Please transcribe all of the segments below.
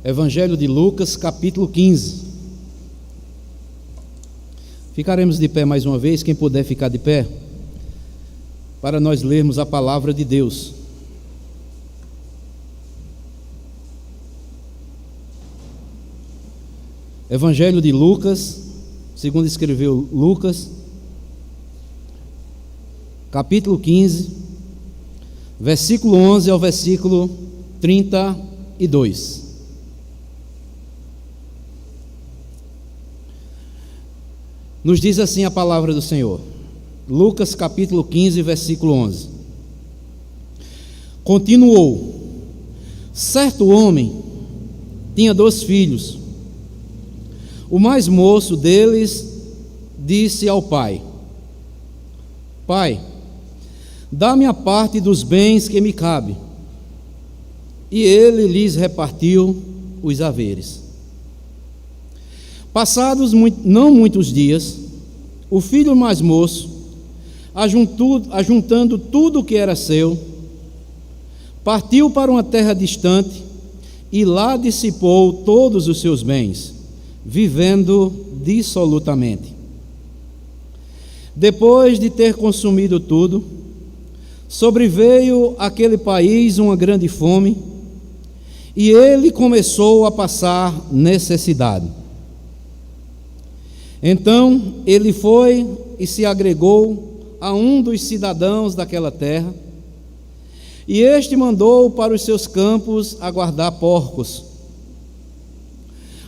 Evangelho de Lucas, capítulo 15. Ficaremos de pé mais uma vez, quem puder ficar de pé, para nós lermos a palavra de Deus. Evangelho de Lucas, segundo escreveu Lucas, capítulo 15, versículo 11 ao versículo 32. Nos diz assim a palavra do Senhor. Lucas capítulo 15, versículo 11. Continuou: certo homem tinha 2 filhos. O mais moço deles disse ao pai: Pai, dá-me a parte dos bens que me cabe. E ele lhes repartiu os haveres. Passados não muitos dias, o filho mais moço, ajuntando tudo o que era seu, partiu para uma terra distante e lá dissipou todos os seus bens, vivendo dissolutamente. Depois de ter consumido tudo, sobreveio àquele país uma grande fome, e ele começou a passar necessidade. Então ele foi e se agregou a um dos cidadãos daquela terra, e este mandou para os seus campos aguardar porcos.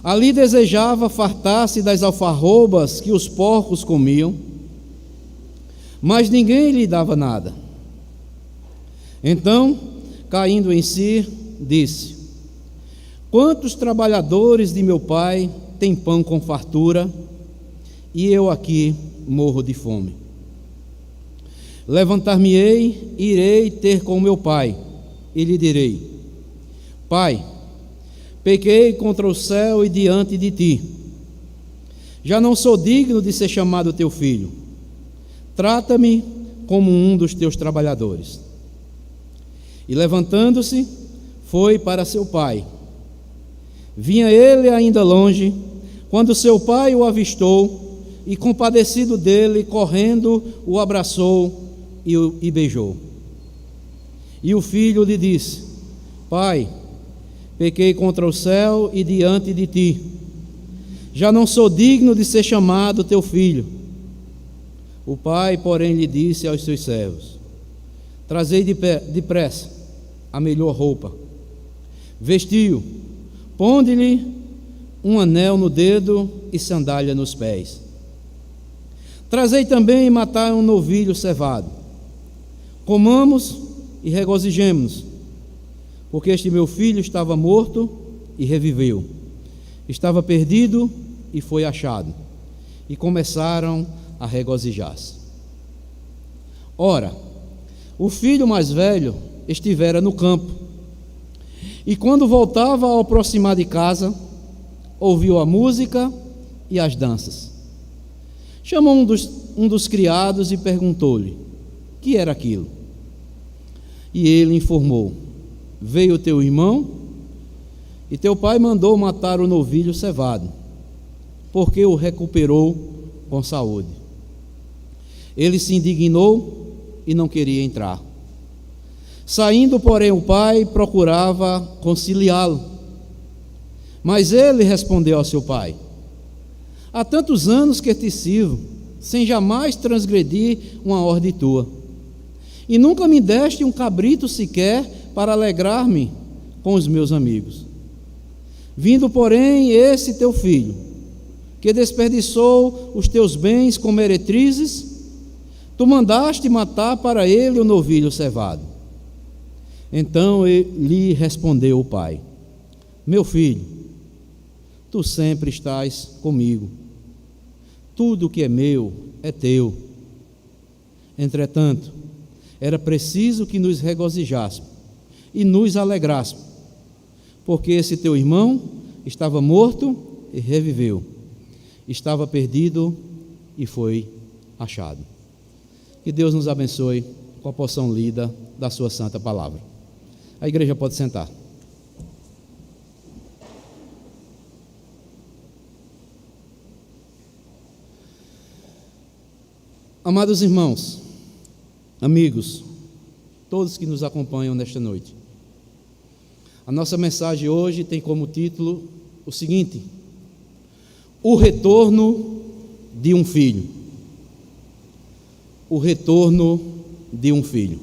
Ali desejava fartar-se das alfarrobas que os porcos comiam, mas ninguém lhe dava nada. Então, caindo em si, disse: quantos trabalhadores de meu pai têm pão com fartura, e eu aqui morro de fome. Levantar-me-ei, irei ter com meu pai, e lhe direi: Pai, pequei contra o céu e diante de ti. Já não sou digno de ser chamado teu filho. Trata-me como um dos teus trabalhadores. E levantando-se, foi para seu pai. Vinha ele ainda longe, quando seu pai o avistou, e compadecido dele, correndo, o abraçou e beijou. E o filho lhe disse: Pai, pequei contra o céu e diante de ti. Já não sou digno de ser chamado teu filho. O pai, porém, lhe disse aos seus servos: Trazei depressa a melhor roupa, vestiu, ponde-lhe um anel no dedo e sandália nos pés. Trazei também e matai um novilho cevado. Comamos e regozijemo-nos, porque este meu filho estava morto e reviveu, estava perdido e foi achado. E começaram a regozijar-se. Ora, o filho mais velho estivera no campo, e quando voltava ao aproximar de casa, ouviu a música e as danças. Chamou um dos criados e perguntou-lhe: que era aquilo? E ele informou: veio teu irmão, e teu pai mandou matar o novilho cevado, porque o recuperou com saúde. Ele se indignou e não queria entrar. Saindo, porém, o pai procurava conciliá-lo. Mas ele respondeu ao seu pai: há tantos anos que te sirvo, sem jamais transgredir uma ordem tua, e nunca me deste um cabrito sequer para alegrar-me com os meus amigos. Vindo, porém, esse teu filho, que desperdiçou os teus bens com meretrizes, tu mandaste matar para ele o novilho cevado. Então lhe respondeu o pai: meu filho, tu sempre estás comigo, tudo que é meu é teu. Entretanto, era preciso que nos regozijássemos e nos alegrássemos, porque esse teu irmão estava morto e reviveu, estava perdido e foi achado. Que Deus nos abençoe com a porção lida da sua santa palavra. A igreja pode sentar. Amados irmãos, amigos, todos que nos acompanham nesta noite, a nossa mensagem hoje tem como título o seguinte: o retorno de um filho. O retorno de um filho.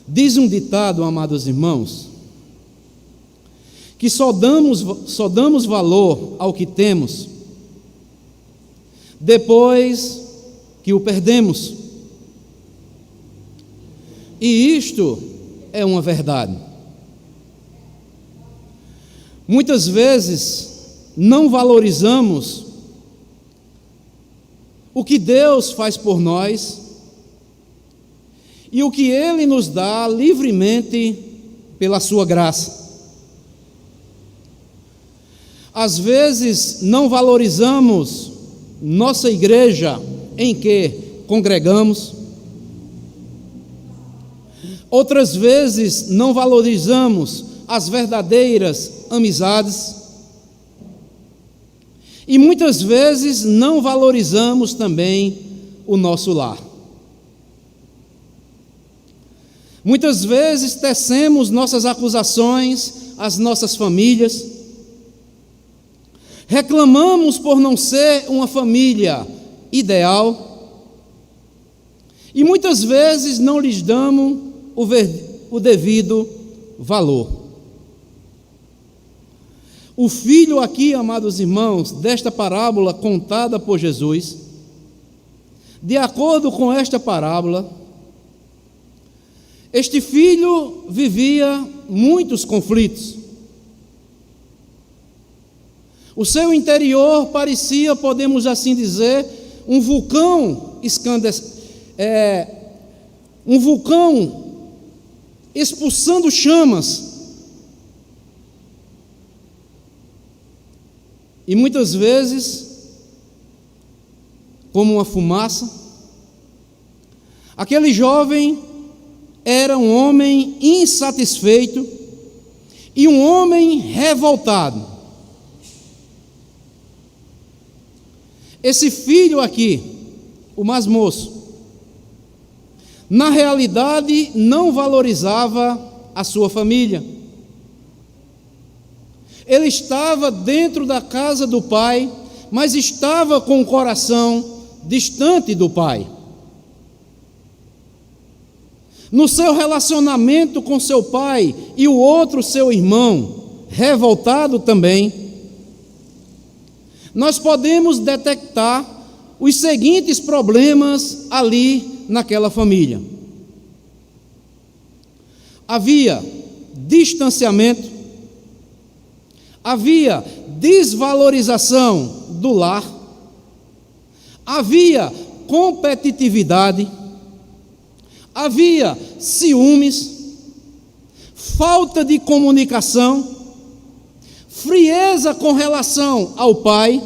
Diz um ditado, amados irmãos, que só damos valor ao que temos depois que o perdemos. E isto é uma verdade. Muitas vezes não valorizamos o que Deus faz por nós e o que Ele nos dá livremente pela sua graça. Às vezes não valorizamos nossa igreja em que congregamos. Outras vezes não valorizamos as verdadeiras amizades. E muitas vezes não valorizamos também o nosso lar. Muitas vezes tecemos nossas acusações às nossas famílias. Reclamamos por não ser uma família ideal. E muitas vezes não lhes damos o devido valor. O filho aqui, amados irmãos, desta parábola contada por Jesus, de acordo com esta parábola, este filho vivia muitos conflitos. O seu interior parecia, podemos assim dizer, um vulcão expulsando chamas. E muitas vezes, como uma fumaça, aquele jovem era um homem insatisfeito e um homem revoltado. Esse filho aqui, o mais moço, na realidade não valorizava a sua família. Ele estava dentro da casa do pai, mas estava com o coração distante do pai. No seu relacionamento com seu pai e o outro seu irmão, revoltado também, nós podemos detectar os seguintes problemas ali naquela família. Havia distanciamento, havia desvalorização do lar, havia competitividade, havia ciúmes, falta de comunicação, frieza com relação ao pai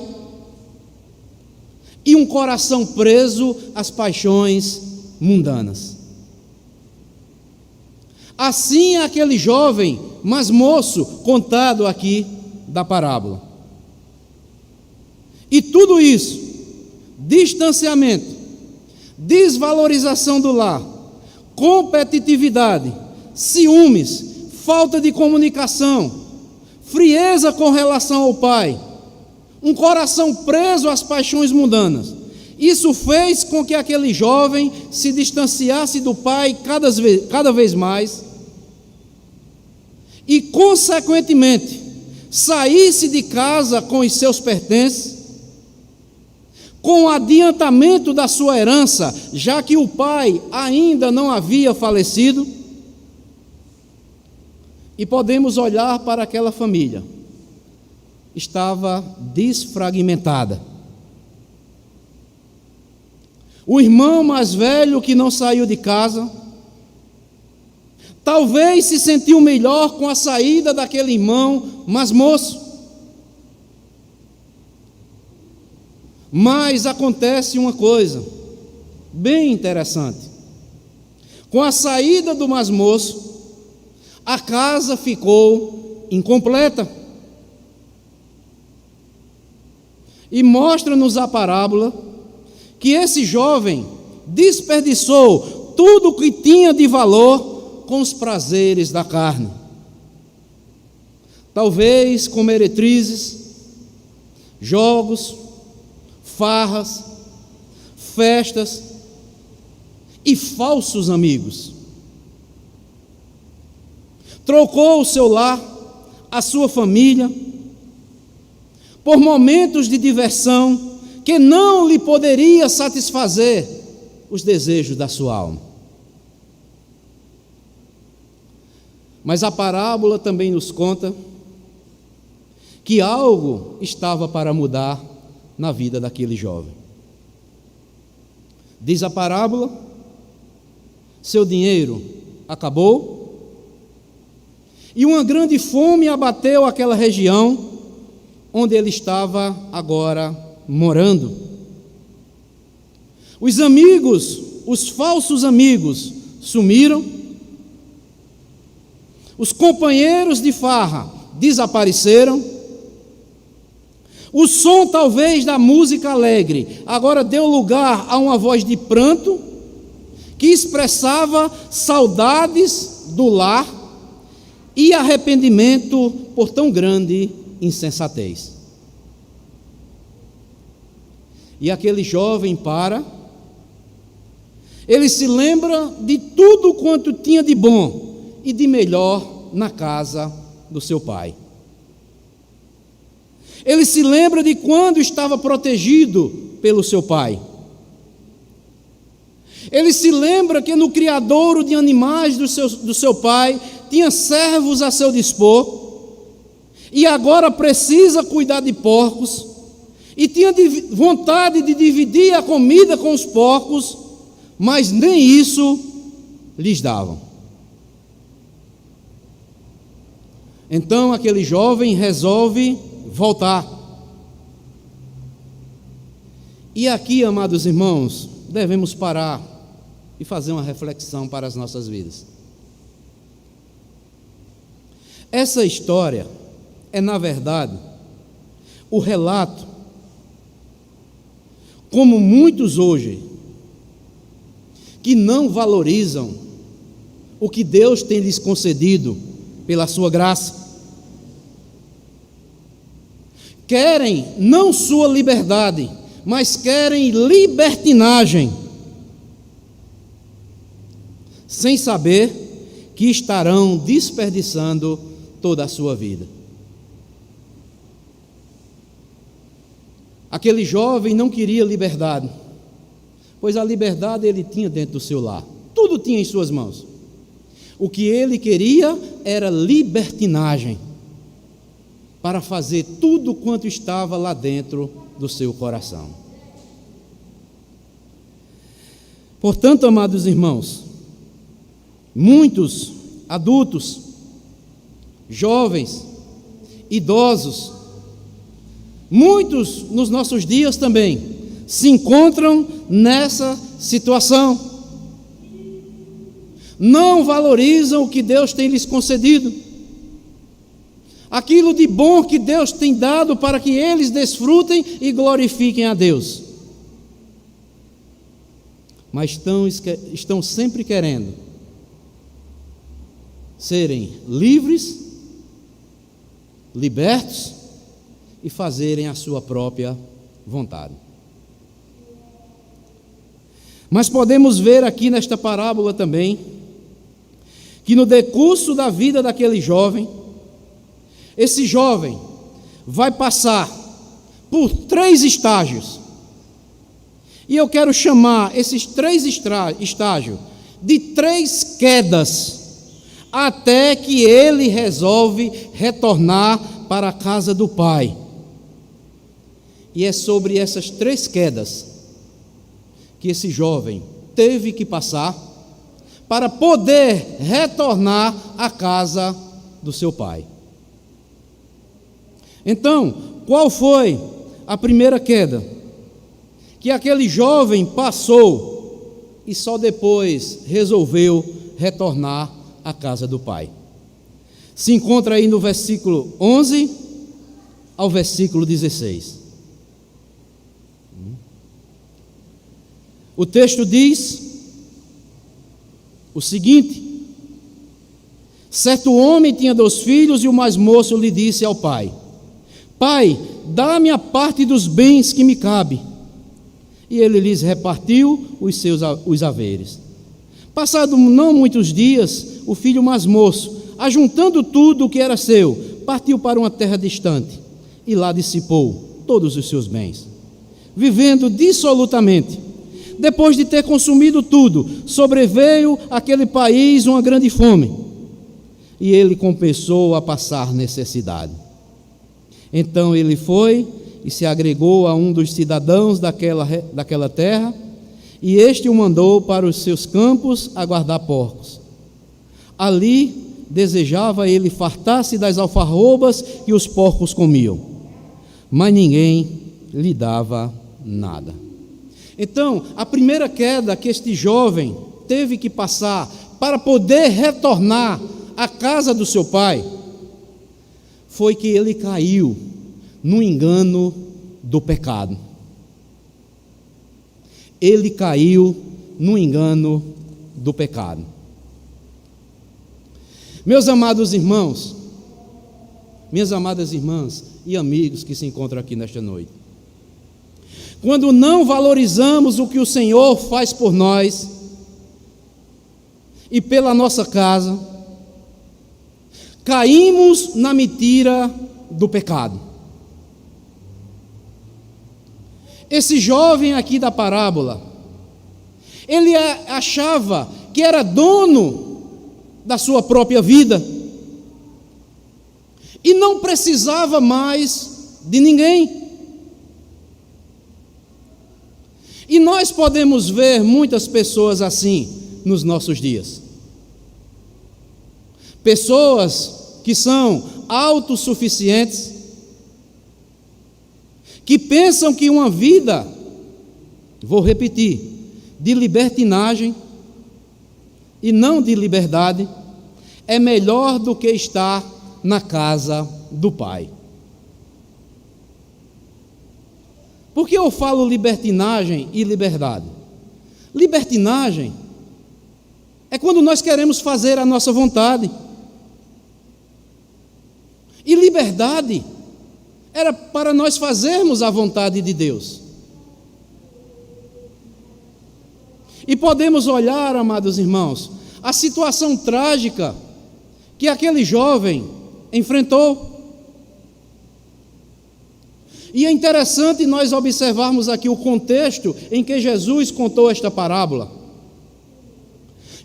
e um coração preso às paixões mundanas. Assim é aquele jovem, mas moço, contado aqui da parábola. E tudo isso, distanciamento, desvalorização do lar, competitividade, ciúmes, falta de comunicação, frieza com relação ao pai, um coração preso às paixões mundanas. Isso fez com que aquele jovem se distanciasse do pai cada vez mais e, consequentemente, saísse de casa com os seus pertences, com o adiantamento da sua herança, já que o pai ainda não havia falecido. E podemos olhar para aquela família. Estava desfragmentada. O irmão mais velho que não saiu de casa, talvez se sentiu melhor com a saída daquele irmão mais moço. Mas acontece uma coisa bem interessante. Com a saída do mais moço, a casa ficou incompleta. E mostra-nos a parábola que esse jovem desperdiçou tudo o que tinha de valor com os prazeres da carne. Talvez com meretrizes, jogos, farras, festas e falsos amigos. Trocou o seu lar, a sua família, por momentos de diversão que não lhe poderia satisfazer os desejos da sua alma. Mas a parábola também nos conta que algo estava para mudar na vida daquele jovem. Diz a parábola: seu dinheiro acabou e uma grande fome abateu aquela região onde ele estava agora morando. Os amigos, os falsos amigos, sumiram. Os companheiros de farra desapareceram. O som, talvez, da música alegre agora deu lugar a uma voz de pranto que expressava saudades do lar e arrependimento por tão grande insensatez. E aquele jovem ele se lembra de tudo quanto tinha de bom e de melhor na casa do seu pai. Ele se lembra de quando estava protegido pelo seu pai. Ele se lembra que no criadouro de animais do seu pai tinha servos a seu dispor, e agora precisa cuidar de porcos, e tinha vontade de dividir a comida com os porcos, mas nem isso lhes davam. Então aquele jovem resolve voltar. E aqui, amados irmãos, devemos parar e fazer uma reflexão para as nossas vidas. Essa história é, na verdade, o relato, como muitos hoje, que não valorizam o que Deus tem lhes concedido pela sua graça. Querem não sua liberdade, mas querem libertinagem, sem saber que estarão desperdiçando toda a sua vida. Aquele jovem não queria liberdade, pois a liberdade ele tinha dentro do seu lar, tudo tinha em suas mãos. O que ele queria era libertinagem, para fazer tudo quanto estava lá dentro do seu coração. Portanto, amados irmãos, muitos adultos, jovens, idosos, muitos nos nossos dias também se encontram nessa situação. Não valorizam o que Deus tem lhes concedido, aquilo de bom que Deus tem dado para que eles desfrutem e glorifiquem a Deus. Mas estão sempre querendo serem livres, libertos e fazerem a sua própria vontade. Mas podemos ver aqui nesta parábola também que no decurso da vida daquele jovem, esse jovem vai passar por 3 estágios. E eu quero chamar esses 3 estágios de 3 quedas, até que ele resolve retornar para a casa do pai. E é sobre essas 3 quedas que esse jovem teve que passar para poder retornar à casa do seu pai. Então, qual foi a primeira queda que aquele jovem passou e só depois resolveu retornar à casa do pai? Se encontra aí no versículo 11 ao versículo 16. O texto diz o seguinte: certo homem tinha 2 filhos, e o mais moço lhe disse ao pai: Pai, dá-me a parte dos bens que me cabe. E ele lhes repartiu os haveres. Passado não muitos dias, o filho mais moço, ajuntando tudo o que era seu, partiu para uma terra distante, e lá dissipou todos os seus bens, vivendo dissolutamente. Depois de ter consumido tudo, sobreveio àquele país uma grande fome, e ele compensou a passar necessidade. Então ele foi e se agregou a um dos cidadãos daquela terra, e este o mandou para os seus campos a guardar porcos. Ali desejava ele fartar-se das alfarrobas que os porcos comiam, mas ninguém lhe dava nada. Então, a primeira queda que este jovem teve que passar para poder retornar à casa do seu pai foi que ele caiu no engano do pecado. Ele caiu no engano do pecado. Meus amados irmãos, minhas amadas irmãs e amigos que se encontram aqui nesta noite, quando não valorizamos o que o Senhor faz por nós e pela nossa casa, caímos na mentira do pecado. Esse jovem aqui da parábola, ele achava que era dono da sua própria vida e não precisava mais de ninguém. E nós podemos ver muitas pessoas assim nos nossos dias. Pessoas que são autossuficientes, que pensam que uma vida, vou repetir, de libertinagem e não de liberdade, é melhor do que estar na casa do Pai. Por que eu falo libertinagem e liberdade? Libertinagem é quando nós queremos fazer a nossa vontade. E liberdade era para nós fazermos a vontade de Deus. E podemos olhar, amados irmãos, a situação trágica que aquele jovem enfrentou. E é interessante nós observarmos aqui o contexto em que Jesus contou esta parábola.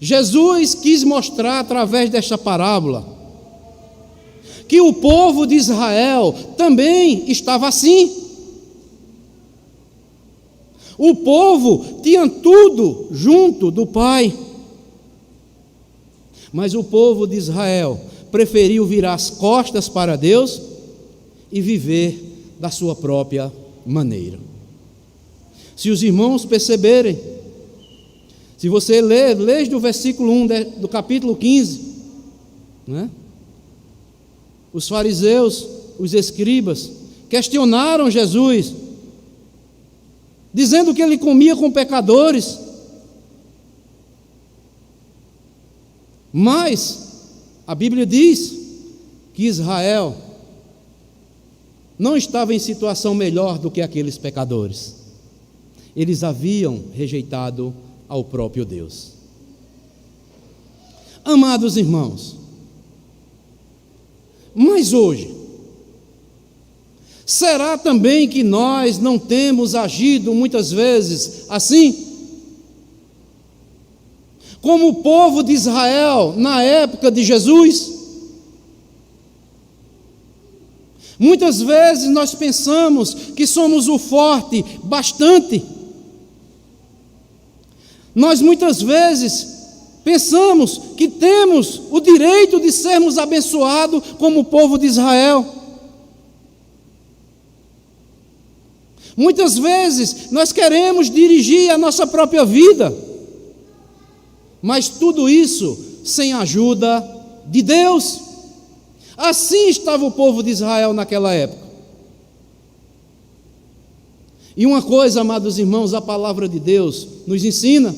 Jesus quis mostrar através desta parábola que o povo de Israel também estava assim. O povo tinha tudo junto do Pai, mas o povo de Israel preferiu virar as costas para Deus e viver da sua própria maneira. Se os irmãos perceberem, se você ler desde o versículo 1 do capítulo 15, né? Os fariseus, os escribas, questionaram Jesus, dizendo que ele comia com pecadores. Mas a Bíblia diz que Israel não estava em situação melhor do que aqueles pecadores. Eles haviam rejeitado ao próprio Deus. Amados irmãos, mas hoje, será também que nós não temos agido muitas vezes assim? Como o povo de Israel na época de Jesus? Muitas vezes nós pensamos que somos o forte bastante. Nós muitas vezes pensamos que temos o direito de sermos abençoados como o povo de Israel. Muitas vezes nós queremos dirigir a nossa própria vida, mas tudo isso sem a ajuda de Deus. Assim estava o povo de Israel naquela época. E uma coisa, amados irmãos, a palavra de Deus nos ensina: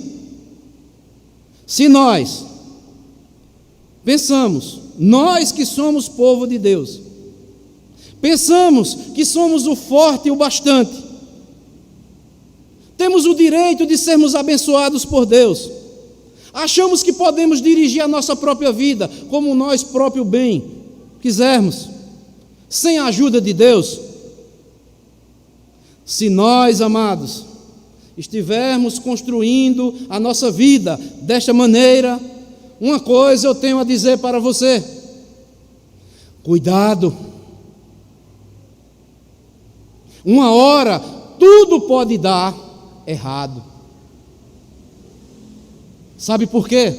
se nós pensamos, nós que somos povo de Deus, pensamos que somos o forte e o bastante, temos o direito de sermos abençoados por Deus, achamos que podemos dirigir a nossa própria vida como nós próprio bem quisermos, sem a ajuda de Deus. Se nós, amados, estivermos construindo a nossa vida desta maneira, uma coisa eu tenho a dizer para você: cuidado. Uma hora tudo pode dar errado. Sabe por quê?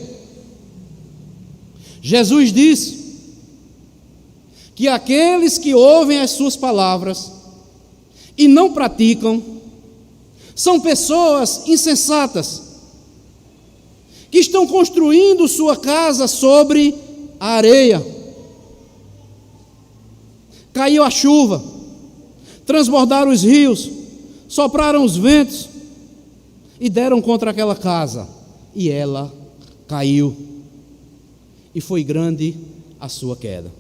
Jesus disse que aqueles que ouvem as suas palavras e não praticam são pessoas insensatas, que estão construindo sua casa sobre a areia. Caiu a chuva, transbordaram os rios, sopraram os ventos e deram contra aquela casa, e ela caiu, e foi grande a sua queda.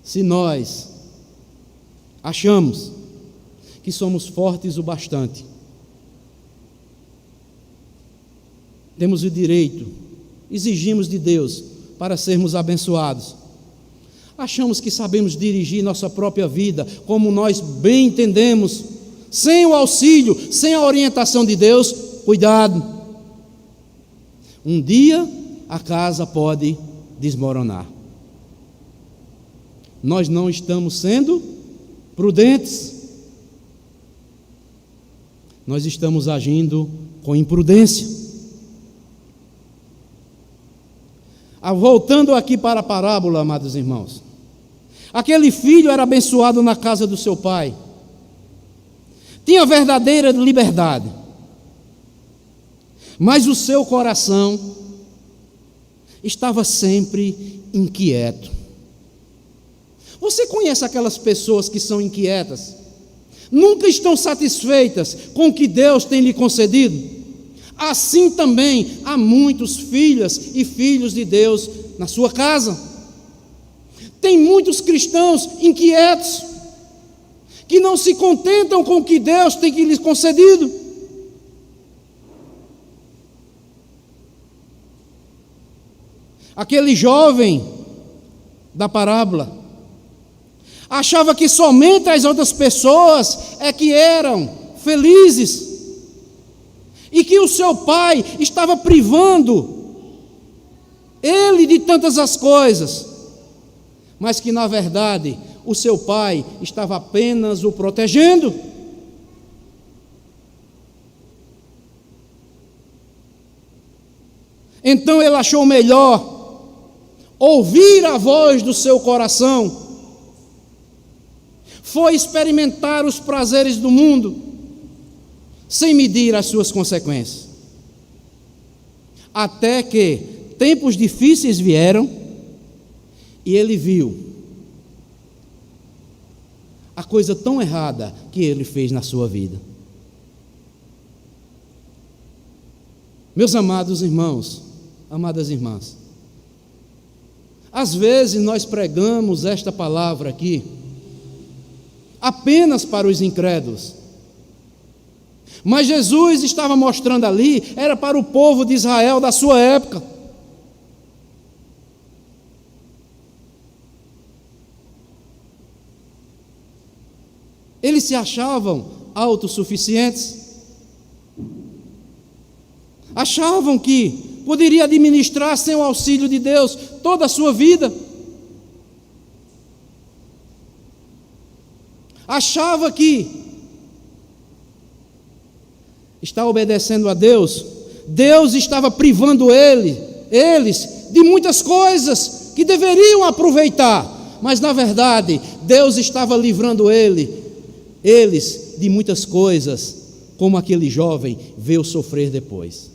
Se nós achamos que somos fortes o bastante, temos o direito, exigimos de Deus para sermos abençoados, achamos que sabemos dirigir nossa própria vida como nós bem entendemos, sem o auxílio, sem a orientação de Deus, cuidado. Um dia a casa pode desmoronar. Nós não estamos sendo prudentes, nós estamos agindo com imprudência. Voltando aqui para a parábola, amados irmãos, aquele filho era abençoado na casa do seu pai, tinha verdadeira liberdade, mas o seu coração estava sempre inquieto. Você conhece aquelas pessoas que são inquietas, nunca estão satisfeitas com o que Deus tem lhe concedido? Assim também há muitos filhas e filhos de Deus na sua casa. Tem muitos cristãos inquietos, que não se contentam com o que Deus tem que lhes concedido. Aquele jovem da parábola achava que somente as outras pessoas é que eram felizes, e que o seu pai estava privando ele de tantas as coisas, mas que na verdade o seu pai estava apenas o protegendo. Então ele achou melhor ouvir a voz do seu coração, foi experimentar os prazeres do mundo, sem medir as suas consequências. Até que tempos difíceis vieram, e ele viu a coisa tão errada que ele fez na sua vida. Meus amados irmãos, amadas irmãs, às vezes nós pregamos esta palavra aqui apenas para os incrédulos, mas Jesus estava mostrando ali, era para o povo de Israel da sua época. Eles se achavam autossuficientes, achavam que poderia administrar sem o auxílio de Deus toda a sua vida, achava que está obedecendo a Deus, Deus estava privando eles de muitas coisas que deveriam aproveitar, mas na verdade Deus estava livrando eles de muitas coisas, como aquele jovem veio sofrer depois.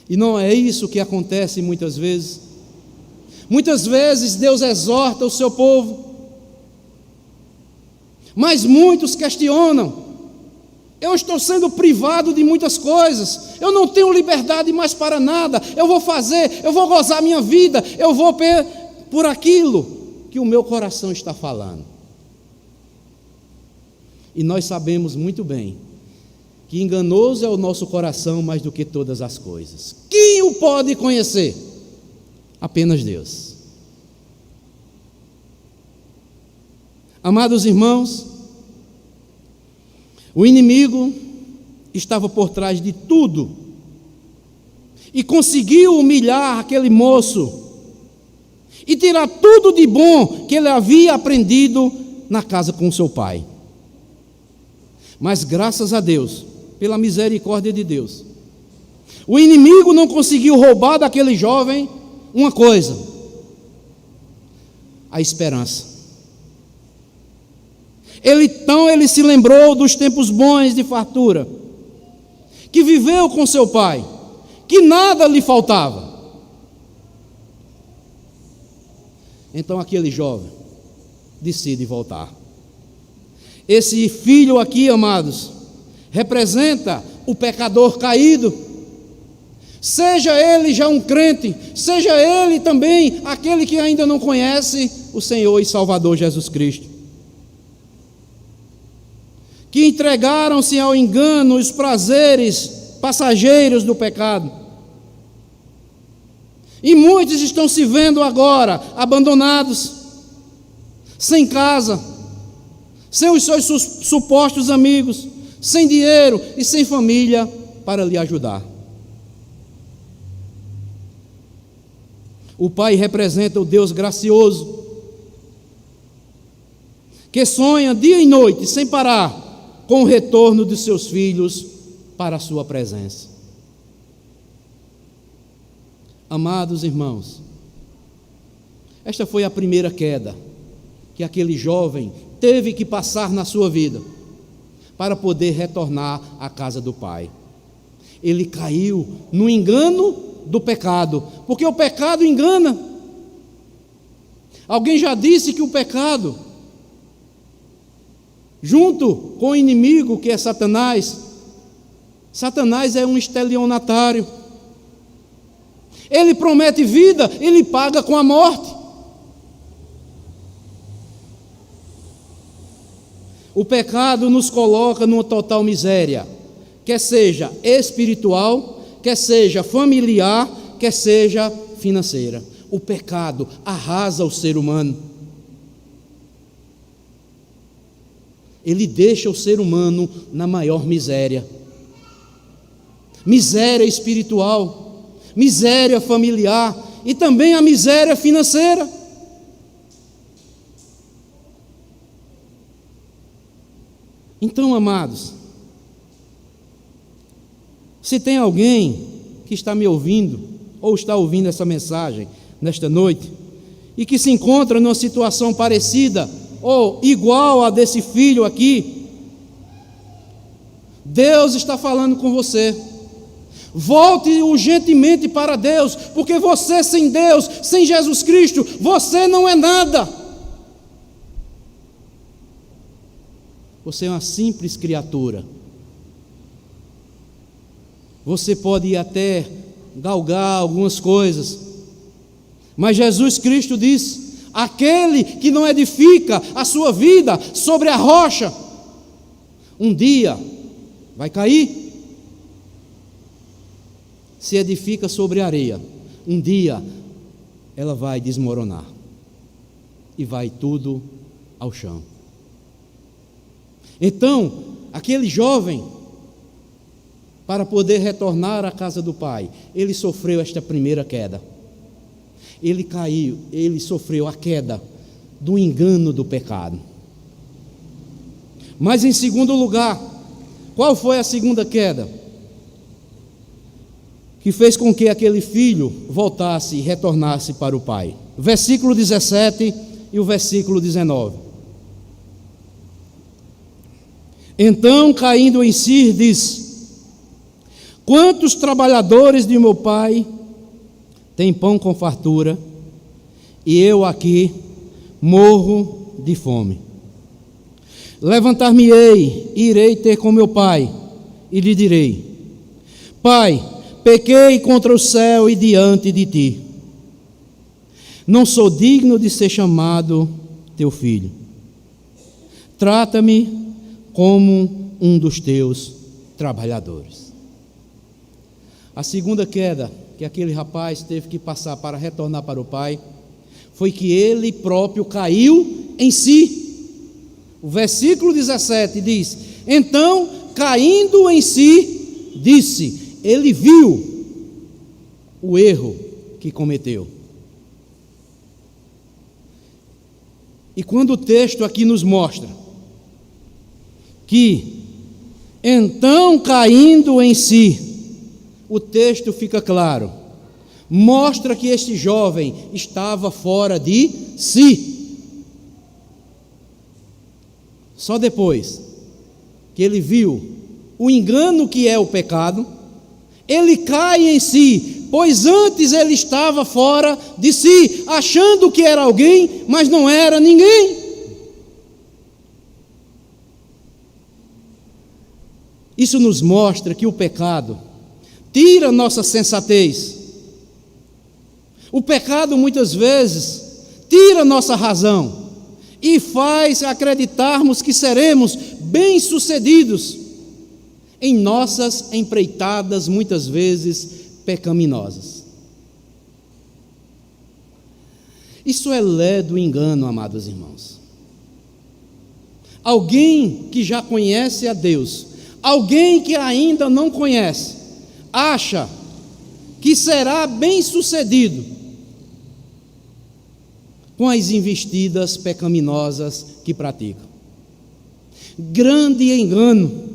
E não é isso que acontece muitas vezes? Muitas vezes Deus exorta o seu povo, Mas muitos questionam: eu estou sendo privado de muitas coisas, eu não tenho liberdade mais para nada, eu vou gozar a minha vida, eu vou por aquilo que o meu coração está falando. E nós sabemos muito bem que enganoso é o nosso coração mais do que todas as coisas. Quem o pode conhecer? Apenas Deus. Amados irmãos, o inimigo estava por trás de tudo e conseguiu humilhar aquele moço e tirar tudo de bom que ele havia aprendido na casa com seu pai. Mas graças a Deus, pela misericórdia de Deus, o inimigo não conseguiu roubar daquele jovem uma coisa: a esperança. Então ele se lembrou dos tempos bons de fartura, que viveu com seu pai, que nada lhe faltava. Então aquele jovem decide voltar. Esse filho aqui, amados, representa o pecador caído, seja ele já um crente, seja ele também aquele que ainda não conhece o Senhor e Salvador Jesus Cristo, que entregaram-se ao engano, os prazeres passageiros do pecado. E muitos estão se vendo agora abandonados, sem casa, sem os seus supostos amigos, sem dinheiro e sem família para lhe ajudar. O pai representa o Deus gracioso, que sonha dia e noite, sem parar, com o retorno de seus filhos para a sua presença. Amados irmãos, esta foi a primeira queda que aquele jovem teve que passar na sua vida para poder retornar à casa do pai. Ele caiu no engano do pecado, porque o pecado engana. Alguém já disse que o pecado, junto com o inimigo que é Satanás é um estelionatário. Ele promete vida, ele paga com a morte. O pecado nos coloca numa total miséria, quer seja espiritual, quer seja familiar, quer seja financeira. O pecado arrasa o ser humano. Ele deixa o ser humano na maior miséria. Miséria espiritual, miséria familiar e também a miséria financeira. Então, amados, se tem alguém que está me ouvindo ou está ouvindo essa mensagem nesta noite e que se encontra numa situação parecida ou igual a desse filho aqui, Deus está falando com você. Volte urgentemente para Deus, porque você sem Deus, sem Jesus Cristo, você não é nada. Você é uma simples criatura. Você pode até galgar algumas coisas, mas Jesus Cristo disse: aquele que não edifica a sua vida sobre a rocha, um dia vai cair. Se edifica sobre a areia, um dia ela vai desmoronar e vai tudo ao chão. Então, aquele jovem, para poder retornar à casa do pai, ele sofreu esta primeira queda. Ele caiu, ele sofreu a queda do engano do pecado. Mas em segundo lugar, qual foi a segunda queda? Que fez com que aquele filho voltasse e retornasse para o pai. Versículo 17 e o versículo 19. Então, caindo em si, disse: quantos trabalhadores de meu pai têm pão com fartura, e eu aqui morro de fome. Levantar-me-ei e irei ter com meu pai, e lhe direi: Pai, pequei contra o céu e diante de ti. Não sou digno de ser chamado teu filho. Trata-me como um dos teus trabalhadores. A segunda queda que aquele rapaz teve que passar para retornar para o pai foi que ele próprio caiu em si. O versículo 17 diz: então, caindo em si, disse, ele viu o erro que cometeu. E quando o texto aqui nos mostra que, então caindo em si, o texto fica claro, mostra que este jovem estava fora de si. Só depois que ele viu o engano que é o pecado, ele cai em si, pois antes ele estava fora de si, achando que era alguém, mas não era ninguém. Isso nos mostra que o pecado tira nossa sensatez. O pecado muitas vezes tira nossa razão e faz acreditarmos que seremos bem-sucedidos em nossas empreitadas, muitas vezes pecaminosas. Isso é lé do engano, amados irmãos. Alguém que já conhece a Deus, alguém que ainda não conhece, acha que será bem-sucedido com as investidas pecaminosas que praticam. Grande engano.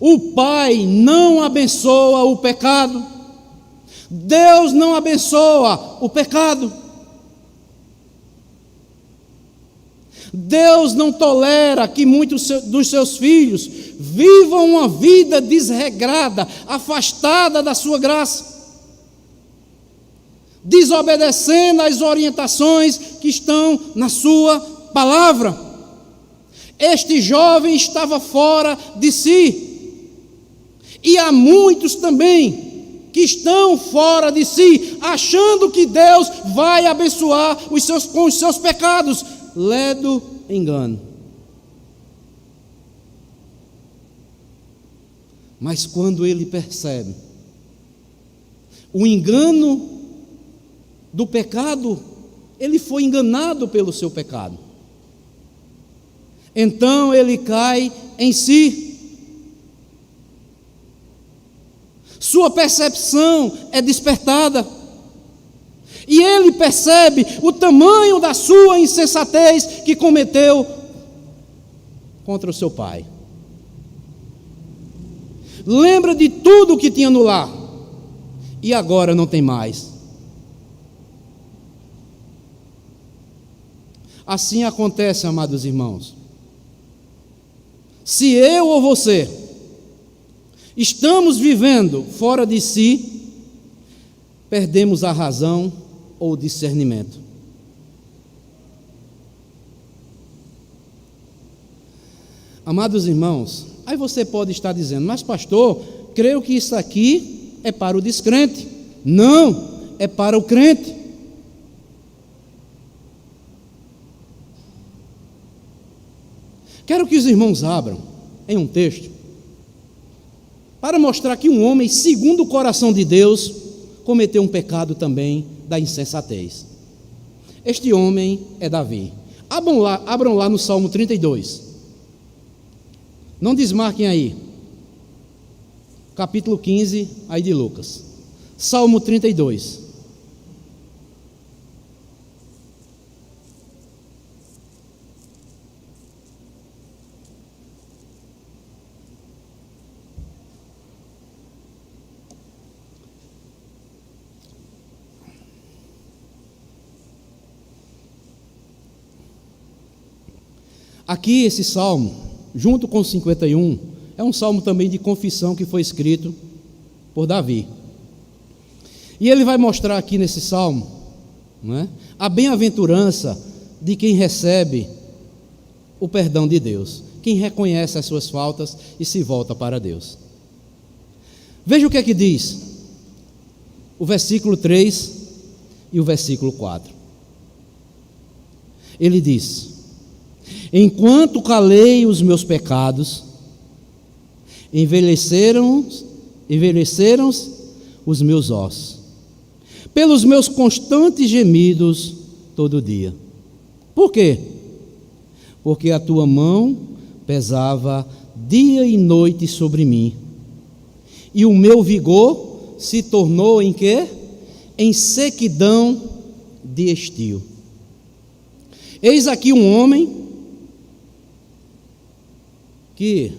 O Pai não abençoa o pecado. Deus não abençoa o pecado. Deus não tolera que muitos dos seus filhos vivam uma vida desregrada, afastada da sua graça, desobedecendo às orientações que estão na sua palavra. Este jovem estava fora de si, e há muitos também que estão fora de si, achando que Deus vai abençoar com os seus pecados. Ledo engano. Mas quando ele percebe o engano do pecado, ele foi enganado pelo seu pecado. Então ele cai em si. Sua percepção é despertada. E ele percebe o tamanho da sua insensatez que cometeu contra o seu pai. Lembra de tudo o que tinha no lar, e agora não tem mais. Assim acontece, amados irmãos. Se eu ou você estamos vivendo fora de si, perdemos a razão ou o discernimento. Amados irmãos, aí você pode estar dizendo, mas pastor, creio que isso aqui é para o descrente. Não, é para o crente. Quero que os irmãos abram em um texto para mostrar que um homem segundo o coração de Deus cometeu um pecado também da insensatez. Este homem é Davi. Abram lá no Salmo 32. Não desmarquem aí. Capítulo 15, aí de Lucas. Salmo 32. Aqui esse salmo, junto com o 51, é um salmo também de confissão que foi escrito por Davi. E ele vai mostrar aqui nesse salmo, não é, a bem-aventurança de quem recebe o perdão de Deus. Quem reconhece as suas faltas e se volta para Deus. Veja o que é que diz o versículo 3 e o versículo 4. Ele diz: enquanto calei os meus pecados, envelheceram os meus ossos, pelos meus constantes gemidos todo dia. Por quê? Porque a tua mão pesava dia e noite sobre mim, e o meu vigor se tornou em quê? Em sequidão de estio. Eis aqui um homem que,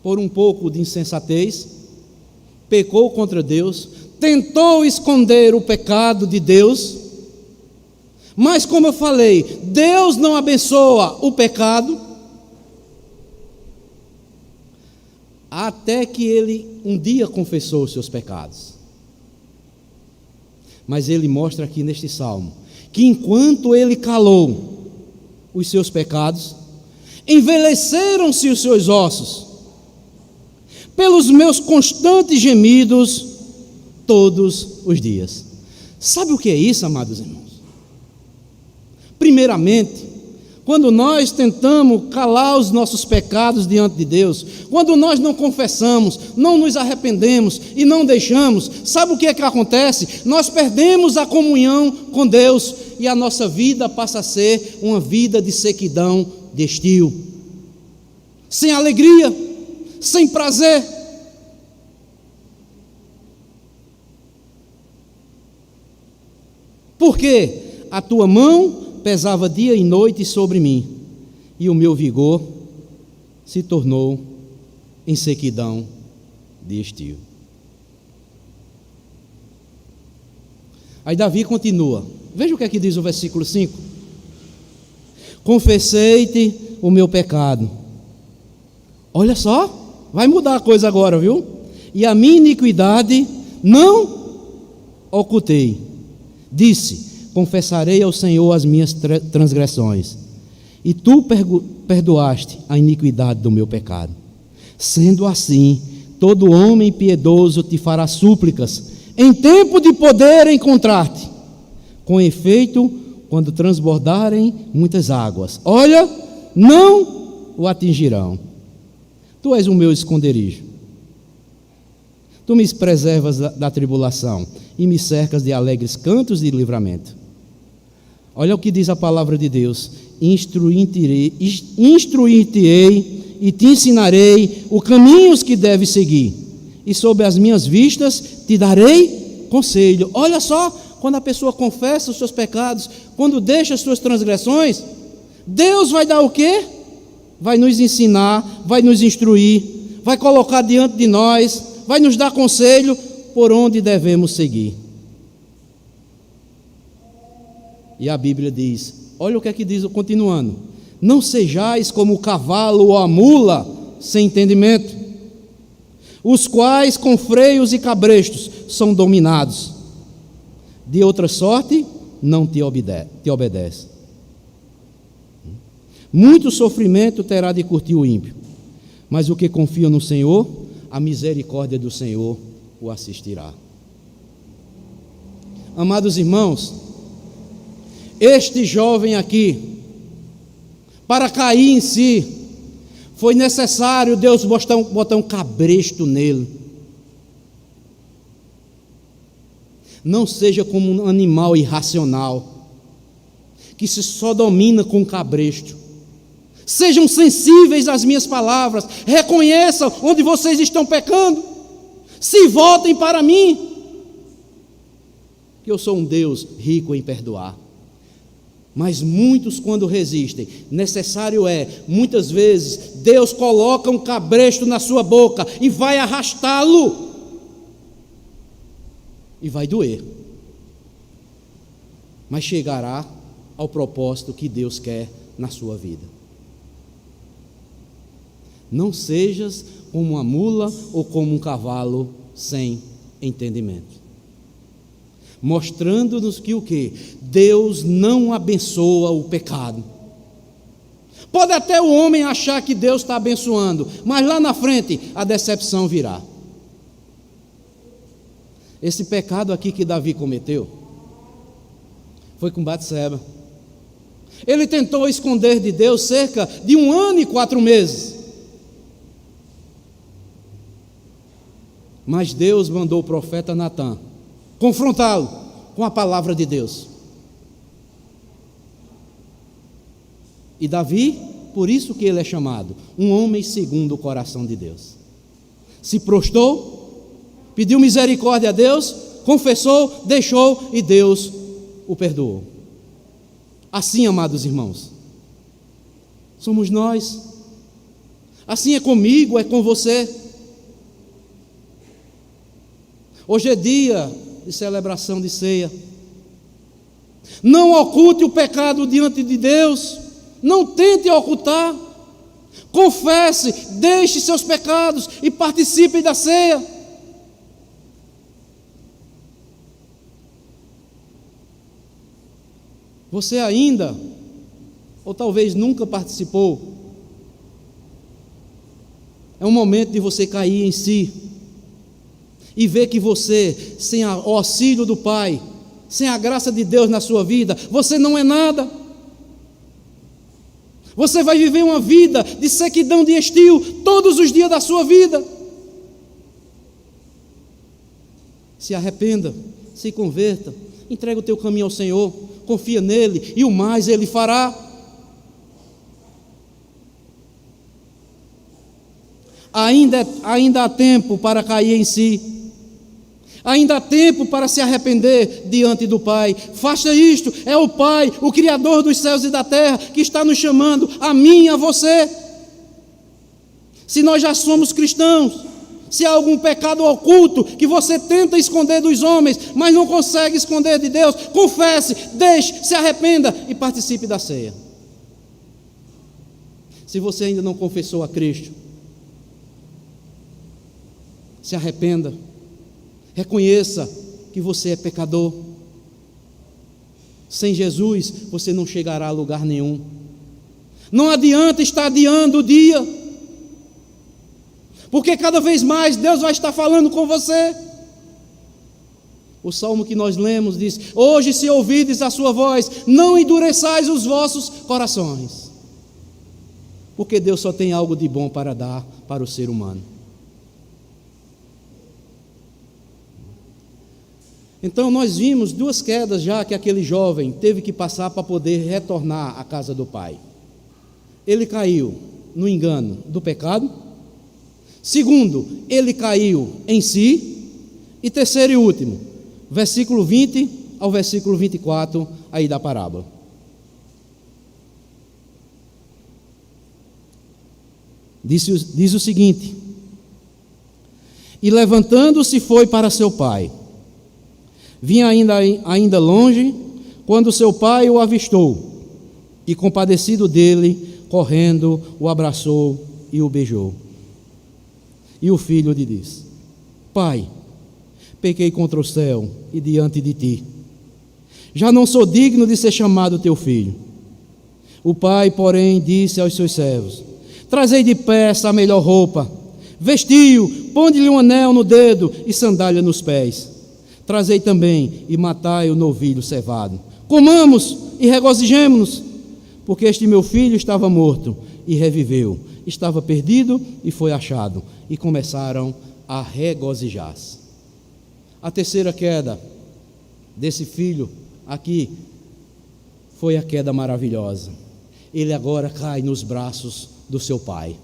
por um pouco de insensatez, pecou contra Deus, tentou esconder o pecado de Deus, mas como eu falei, Deus não abençoa o pecado, até que ele um dia confessou os seus pecados. Mas ele mostra aqui neste salmo, que enquanto ele calou os seus pecados, envelheceram-se os seus ossos, pelos meus constantes gemidos, todos os dias. Sabe o que é isso, amados irmãos? Primeiramente, quando nós tentamos calar os nossos pecados diante de Deus, quando nós não confessamos, não nos arrependemos e não deixamos, sabe o que é que acontece? Nós perdemos a comunhão com Deus e a nossa vida passa a ser uma vida de sequidão, de estio, sem alegria, sem prazer. Porque a tua mão pesava dia e noite sobre mim, e o meu vigor se tornou em sequidão de estio. Aí Davi continua, veja o que é que diz o versículo 5: confessei-te o meu pecado. Olha só, vai mudar a coisa agora, viu? E a minha iniquidade não ocultei. Disse: confessarei ao Senhor as minhas transgressões, e tu perdoaste a iniquidade do meu pecado. Sendo assim, todo homem piedoso te fará súplicas, em tempo de poder encontrar-te. Com efeito, quando transbordarem muitas águas, olha, não o atingirão. Tu és o meu esconderijo. Tu me preservas da tribulação e me cercas de alegres cantos de livramento. Olha o que diz a palavra de Deus: instruir-te-ei e te ensinarei os caminhos que deves seguir, e sob as minhas vistas te darei conselho. Olha só, quando a pessoa confessa os seus pecados, quando deixa as suas transgressões, Deus vai dar o quê? Vai nos ensinar, vai nos instruir, vai colocar diante de nós, vai nos dar conselho por onde devemos seguir. E a Bíblia diz, olha o que é que diz, continuando: não sejais como o cavalo ou a mula sem entendimento, os quais com freios e cabrestos são dominados, de outra sorte não te obedece. Muito sofrimento terá de curtir o ímpio, mas o que confia no Senhor, a misericórdia do Senhor o assistirá. Amados irmãos, este jovem aqui, para cair em si, foi necessário Deus botar um cabresto nele. Não seja como um animal irracional, que se só domina com cabresto. Sejam sensíveis às minhas palavras, reconheçam onde vocês estão pecando, se voltem para mim, que eu sou um Deus rico em perdoar. Mas muitos, quando resistem, necessário é, muitas vezes, Deus coloca um cabresto na sua boca e vai arrastá-lo, e vai doer, mas chegará ao propósito que Deus quer na sua vida. Não sejas como uma mula ou como um cavalo sem entendimento. Mostrando-nos que o quê? Deus não abençoa o pecado. Pode até o homem achar que Deus está abençoando, mas lá na frente a decepção virá. Esse pecado aqui que Davi cometeu foi com Batseba. Ele tentou esconder de Deus cerca de 1 ano e 4 meses. Mas Deus mandou o profeta Natã confrontá-lo com a palavra de Deus. E Davi, por isso que ele é chamado um homem segundo o coração de Deus. Se prostrou, pediu misericórdia a Deus, confessou, deixou e Deus o perdoou. Assim, amados irmãos, somos nós. Assim é comigo, é com você. Hoje é dia de celebração de ceia. Não oculte o pecado diante de Deus. Não tente ocultar. Confesse, deixe seus pecados e participe da ceia. Você ainda, ou talvez nunca participou, é um momento de você cair em si e ver que você, sem o auxílio do Pai, sem a graça de Deus na sua vida, você não é nada. Você vai viver uma vida de sequidão de estio todos os dias da sua vida. Se arrependa, se converta, entrega o teu caminho ao Senhor, confia nele e o mais ele fará. Ainda há tempo para cair em si. Ainda há tempo para se arrepender diante do Pai. Faça isto, é o Pai, o Criador dos céus e da terra, que está nos chamando, a mim e a você. Se nós já somos cristãos, se há algum pecado oculto que você tenta esconder dos homens, mas não consegue esconder de Deus, confesse, deixe, se arrependa e participe da ceia. Se você ainda não confessou a Cristo, se arrependa. Reconheça que você é pecador. Sem Jesus, você não chegará a lugar nenhum. Não adianta estar adiando o dia, porque cada vez mais Deus vai estar falando com você. O salmo que nós lemos diz: hoje, se ouvides a sua voz, não endureçais os vossos corações, porque Deus só tem algo de bom para dar para o ser humano. Então nós vimos 2 quedas já que aquele jovem teve que passar para poder retornar à casa do pai. Ele caiu no engano do pecado. Segundo, ele caiu em si. E terceiro e último, versículo 20 ao versículo 24 aí da parábola. Diz o seguinte: e levantando-se foi para seu pai. Vinha ainda longe, quando seu pai o avistou, e compadecido dele, correndo, o abraçou e o beijou. E o filho lhe disse: Pai, pequei contra o céu e diante de ti. Já não sou digno de ser chamado teu filho. O pai, porém, disse aos seus servos: Trazei depressa a melhor roupa, vestiu, ponde-lhe um anel no dedo e sandália nos pés. Trazei também e matai o novilho cevado. Comamos e regozijemo-nos, porque este meu filho estava morto e reviveu, estava perdido e foi achado. E começaram a regozijar-se. A terceira queda desse filho aqui foi a queda maravilhosa. Ele agora cai nos braços do seu pai.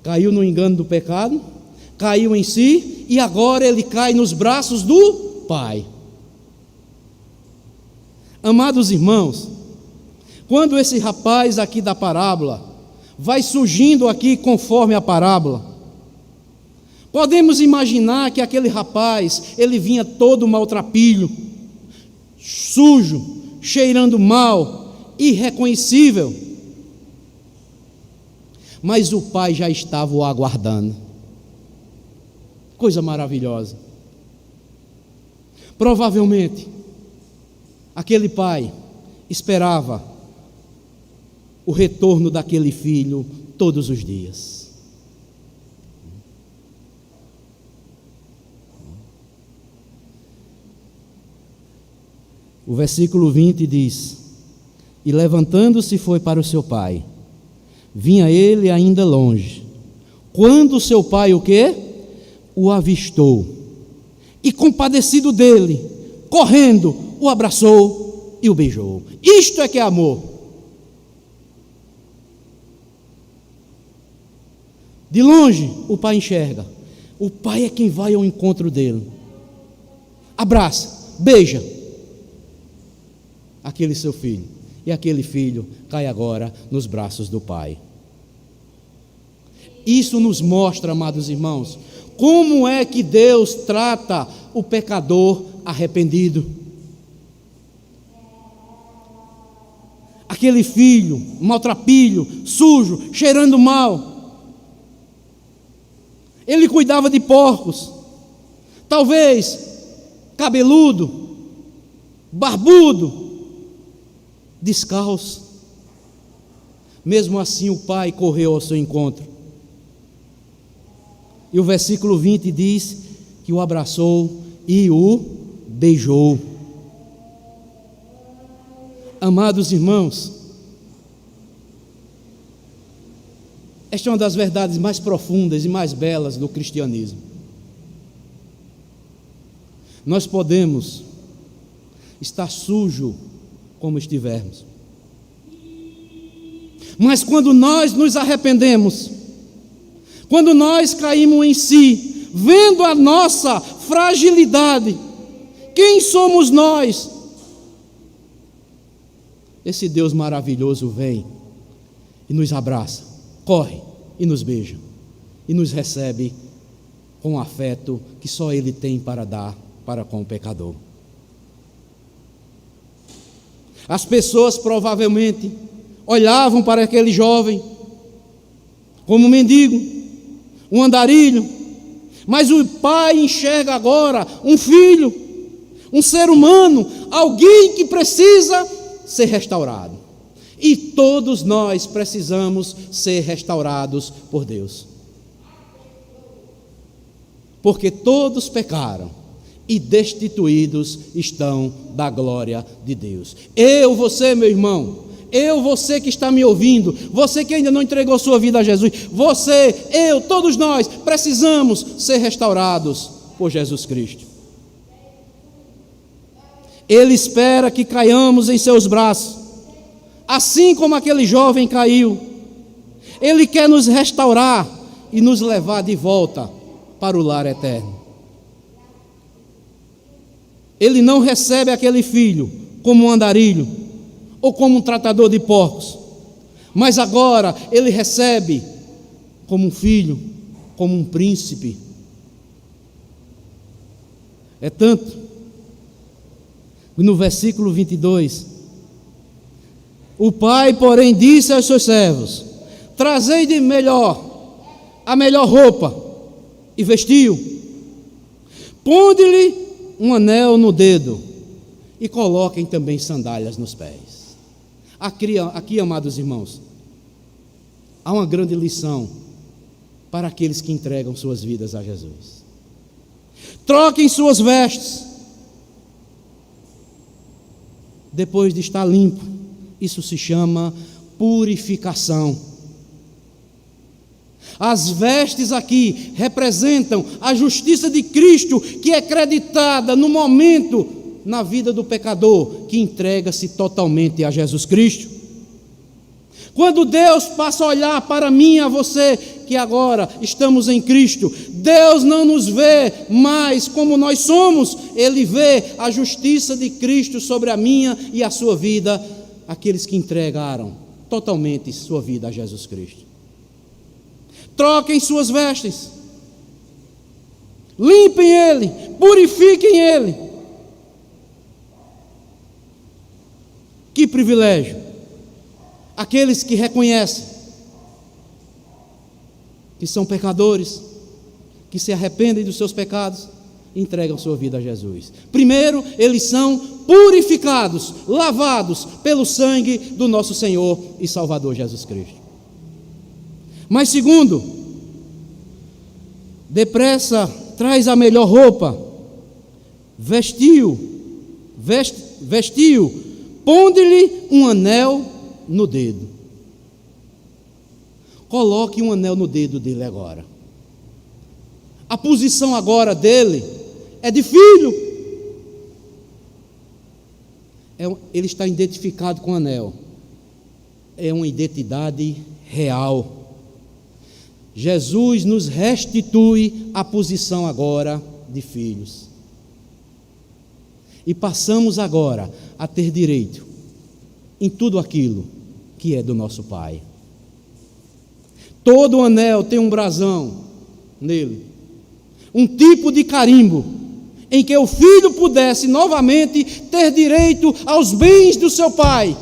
Caiu no engano do pecado, caiu em si e agora ele cai nos braços do pai. Amados irmãos, quando esse rapaz aqui da parábola vai surgindo aqui conforme a parábola, podemos imaginar que aquele rapaz, ele vinha todo maltrapilho, sujo, cheirando mal, irreconhecível, mas o pai já estava o aguardando. Coisa maravilhosa. Provavelmente aquele pai esperava o retorno daquele filho todos os dias. O versículo 20 diz: e levantando-se foi para o seu pai. Vinha ele ainda longe, quando seu pai o quê? O avistou, e compadecido dele, correndo, o abraçou e o beijou. Isto é que é amor. De longe o pai enxerga, o pai é quem vai ao encontro dele, abraça, beija aquele seu filho, e aquele filho cai agora nos braços do pai. Isso nos mostra, amados irmãos, como é que Deus trata o pecador arrependido. Aquele filho maltrapilho, sujo, cheirando mal, ele cuidava de porcos, talvez cabeludo, barbudo, descalço. Mesmo assim o pai correu ao seu encontro. E o versículo 20 diz que o abraçou e o beijou. Amados irmãos, esta é uma das verdades mais profundas e mais belas do cristianismo. Nós podemos estar sujo como estivermos, mas quando nós nos arrependemos, quando nós caímos em si, vendo a nossa fragilidade, quem somos nós? Esse Deus maravilhoso vem e nos abraça, corre e nos beija, e nos recebe com o afeto que só Ele tem para dar para com o pecador. As pessoas provavelmente olhavam para aquele jovem como um mendigo, um andarilho, mas o pai enxerga agora um filho, um ser humano, alguém que precisa ser restaurado. E todos nós precisamos ser restaurados por Deus, porque todos pecaram e destituídos estão da glória de Deus. Eu, você, meu irmão, eu, você que está me ouvindo, você que ainda não entregou sua vida a Jesus, você, eu, todos nós precisamos ser restaurados por Jesus Cristo. Ele espera que caiamos em seus braços, assim como aquele jovem caiu. Ele quer nos restaurar e nos levar de volta para o lar eterno. Ele não recebe aquele filho como um andarilho ou como um tratador de porcos, mas agora ele recebe como um filho, como um príncipe. É tanto que no versículo 22, o pai, porém, disse aos seus servos: trazei de melhor a melhor roupa, e vestiu, ponde-lhe um anel no dedo, e coloquem também sandálias nos pés. Aqui, amados irmãos, há uma grande lição para aqueles que entregam suas vidas a Jesus. Troquem suas vestes, depois de estar limpo. Isso se chama purificação. As vestes aqui representam a justiça de Cristo, que é creditada no momento na vida do pecador que entrega-se totalmente a Jesus Cristo. Quando Deus passa a olhar para mim e a você, que agora estamos em Cristo, Deus não nos vê mais como nós somos, Ele vê a justiça de Cristo sobre a minha e a sua vida, aqueles que entregaram totalmente sua vida a Jesus Cristo. Troquem suas vestes, limpem ele, purifiquem ele. Que privilégio! Aqueles que reconhecem que são pecadores, que se arrependem dos seus pecados, entregam sua vida a Jesus. Primeiro, eles são purificados, lavados pelo sangue do nosso Senhor e Salvador Jesus Cristo. Mas segundo, depressa traz a melhor roupa, vestiu, ponde-lhe um anel no dedo. Coloque um anel no dedo dele agora. A posição agora dele é de filho. Ele está identificado com o anel. É uma identidade real. Jesus nos restitui a posição agora de filhos. E passamos agora a ter direito em tudo aquilo que é do nosso Pai. Todo anel tem um brasão nele, um tipo de carimbo, em que o filho pudesse novamente ter direito aos bens do seu pai.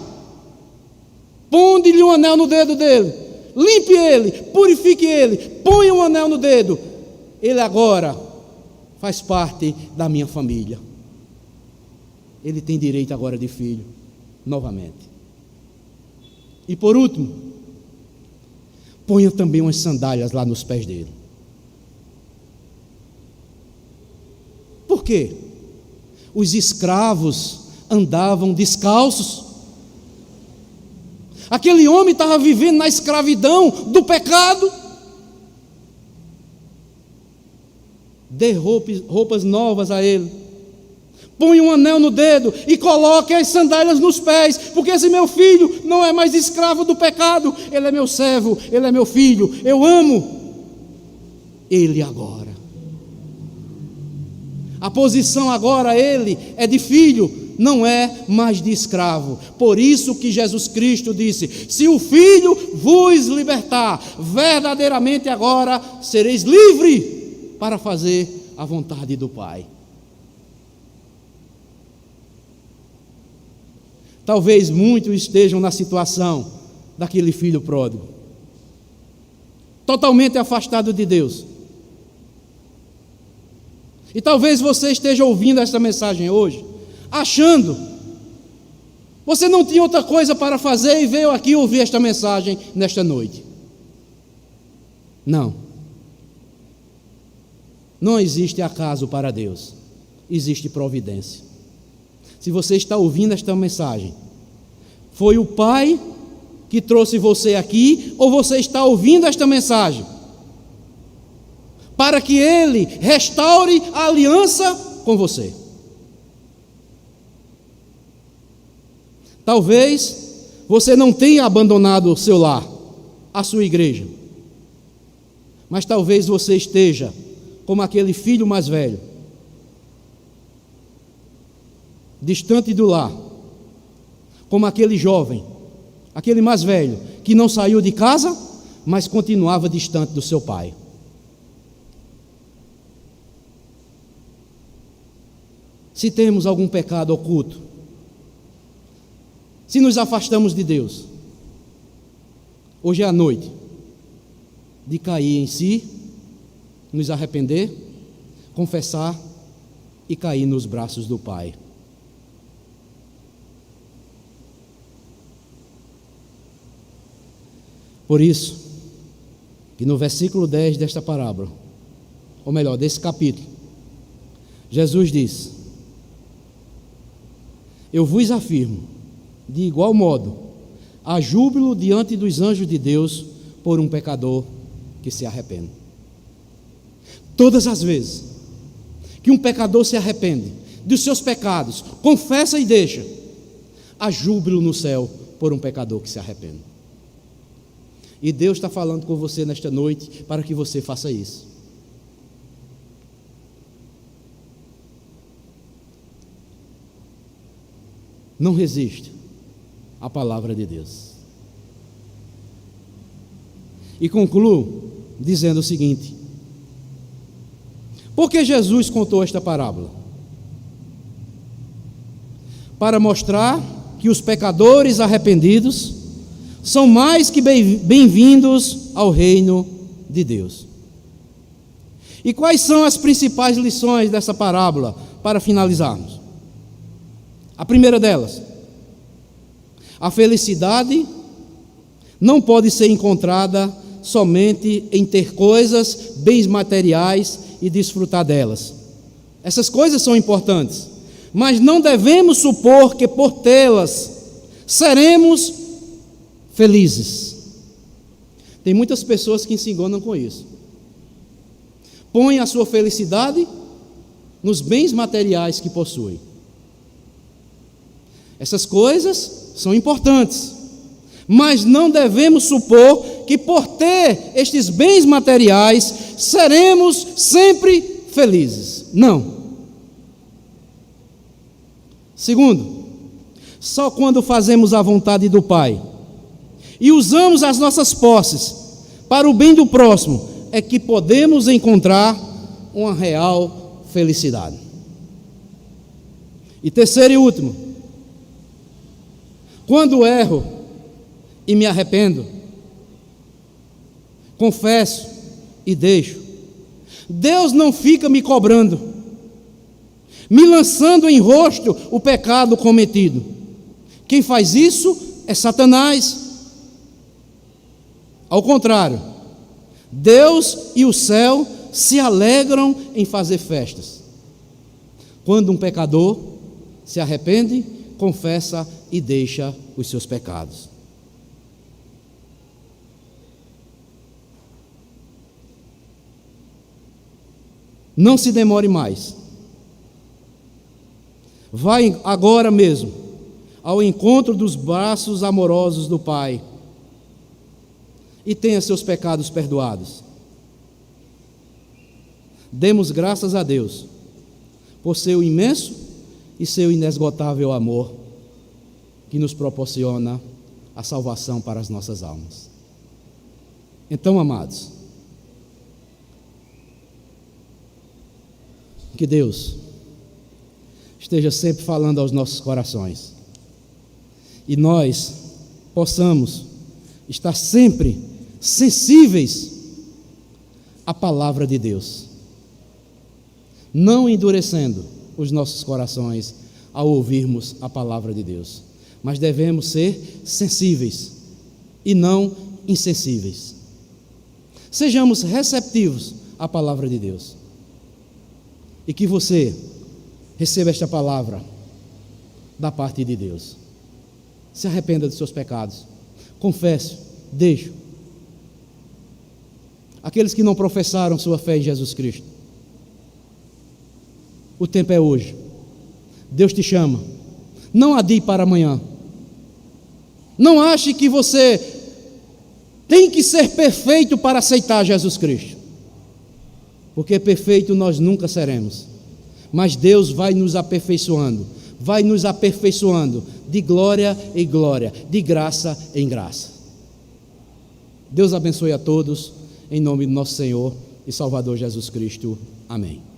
Ponde-lhe um anel no dedo dele, limpe ele, purifique ele, ponha um anel no dedo. Ele agora faz parte da minha família. Ele tem direito agora de filho, novamente. E por último, ponha também umas sandálias lá nos pés dele. Por quê? Os escravos andavam descalços. Aquele homem estava vivendo na escravidão do pecado. Dê roupas novas a ele. Põe um anel no dedo e coloque as sandálias nos pés, porque esse meu filho não é mais escravo do pecado. Ele é meu servo, ele é meu filho. Eu amo ele agora. A posição agora, ele é de filho, não é mais de escravo. Por isso que Jesus Cristo disse: se o Filho vos libertar, verdadeiramente agora sereis livres para fazer a vontade do Pai. Talvez muitos estejam na situação daquele filho pródigo, totalmente afastado de Deus. E talvez você esteja ouvindo esta mensagem hoje, achando, você não tinha outra coisa para fazer e veio aqui ouvir esta mensagem nesta noite. Não. Não existe acaso para Deus, existe providência. Se você está ouvindo esta mensagem, foi o Pai que trouxe você aqui, ou você está ouvindo esta mensagem para que Ele restaure a aliança com você? Talvez você não tenha abandonado o seu lar, a sua igreja, mas talvez você esteja como aquele filho mais velho, distante do lar, como aquele jovem, aquele mais velho, que não saiu de casa, mas continuava distante do seu pai. Se temos algum pecado oculto, se nos afastamos de Deus, hoje é a noite de cair em si, nos arrepender, confessar e cair nos braços do Pai. Por isso, que no versículo 10 desta parábola, ou melhor, desse capítulo, Jesus diz: eu vos afirmo, de igual modo, há júbilo diante dos anjos de Deus por um pecador que se arrepende. Todas as vezes que um pecador se arrepende dos seus pecados, confessa e deixa, há júbilo no céu por um pecador que se arrepende. E Deus está falando com você nesta noite para que você faça isso. Não resiste à palavra de Deus. E concluo dizendo o seguinte: por que Jesus contou esta parábola? Para mostrar que os pecadores arrependidos são mais que bem-vindos ao reino de Deus. E quais são as principais lições dessa parábola, para finalizarmos? A primeira delas: a felicidade não pode ser encontrada somente em ter coisas, bens materiais e desfrutar delas. Essas coisas são importantes, mas não devemos supor que por tê-las seremos felizes. Tem muitas pessoas que se enganam com isso. Põem a sua felicidade nos bens materiais que possuem. Essas coisas são importantes, mas não devemos supor que por ter estes bens materiais seremos sempre felizes. Não. Segundo, só quando fazemos a vontade do Pai e usamos as nossas posses para o bem do próximo é que podemos encontrar uma real felicidade. E terceiro e último, quando erro e me arrependo, confesso e deixo, Deus não fica me cobrando, me lançando em rosto o pecado cometido. Quem faz isso é Satanás. Ao contrário, Deus e o céu se alegram em fazer festas quando um pecador se arrepende, confessa e deixa os seus pecados. Não se demore mais. Vai agora mesmo ao encontro dos braços amorosos do Pai e tenha seus pecados perdoados. Demos graças a Deus por seu imenso e seu inesgotável amor que nos proporciona a salvação para as nossas almas. Então, amados, que Deus esteja sempre falando aos nossos corações e nós possamos estar sempre sensíveis à palavra de Deus, não endurecendo os nossos corações ao ouvirmos a palavra de Deus, mas devemos ser sensíveis e não insensíveis. Sejamos receptivos à palavra de Deus e que você receba esta palavra da parte de Deus. Se arrependa dos seus pecados, confesse, deixe. Aqueles que não professaram sua fé em Jesus Cristo, o tempo é hoje. Deus te chama. Não adie para amanhã. Não ache que você tem que ser perfeito para aceitar Jesus Cristo, porque perfeito nós nunca seremos, mas Deus vai nos aperfeiçoando de glória em glória, de graça em graça. Deus abençoe a todos, em nome do nosso Senhor e Salvador Jesus Cristo. Amém.